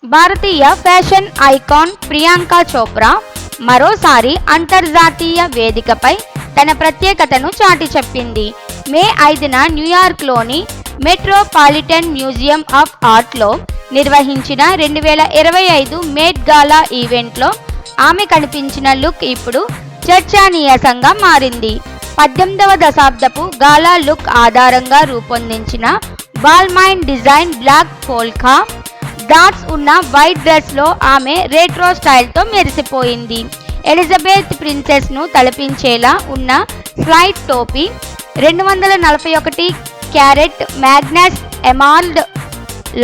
భారతీయ fashion icon Priyanka Chopra మరోసారి అంతర్జాతీయ వేదికపై తన ప్రత్యేకతను చాటి చెప్పింది. మే 5న న్యూయార్క్లోని మెట్రోపాలిటన్ మ్యూజియం ఆఫ్ ఆర్ట్లో నిర్వహించిన 2025 మేట్ గాలా ఈవెంట్లో ఆమె కనిపించిన లుక్ ఇప్పుడు చర్చనీయాంశంగా మారింది. 18వ దశాబ్దపు గాలా లుక్ ఆధారంగా రూపొందించిన బాల్మైన్ డిజైన్ బ్లాక్ పోల్కా డాట్స్ ఉన్న వైట్ డ్రెస్లో ఆమె రెట్రో స్టైల్తో మెరిసిపోయింది. ఎలిజబెత్ ప్రిన్సెస్ను తలపించేలా ఉన్న స్లైడ్ టోపీ, 241 క్యారెట్ మ్యాగ్నస్ emerald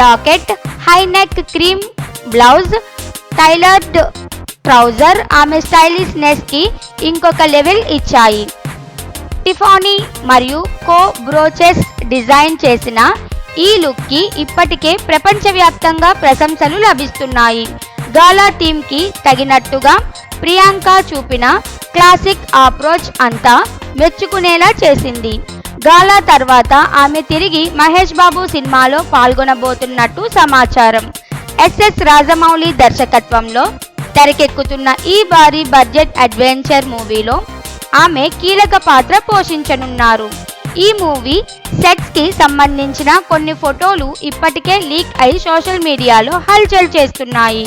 locket, high neck cream blouse, tailored trouser ఆమె స్టైలిష్నెస్కి ఇంకొక లెవెల్ ఇచ్చాయి. టిఫానీ మరియు కో బ్రోచెస్ డిజైన్ చేసిన ఈ లుక్కి ఇప్పటికే ప్రపంచవ్యాప్తంగా ప్రశంసలు లభిస్తున్నాయి. గాలా టీమ్కి తగినట్టుగా ప్రియాంక చూపిన క్లాసిక్ అప్రోచ్ అంతా మెచ్చుకునేలా చేసింది. గాలా తర్వాత ఆమె తిరిగి మహేష్ బాబు సినిమాలో పాల్గొనబోతున్నట్టు సమాచారం. ఎస్ఎస్ రాజమౌళి దర్శకత్వంలో తెరకెక్కుతున్న ఈ భారీ బడ్జెట్ అడ్వెంచర్ మూవీలో ఆమె కీలక పాత్ర పోషించనున్నారు. ఈ మూవీ సెట్స్కి సంబంధించిన కొన్ని ఫోటోలు ఇప్పటికే లీక్ అయి సోషల్ మీడియాలో హల్చల్ చేస్తున్నాయి.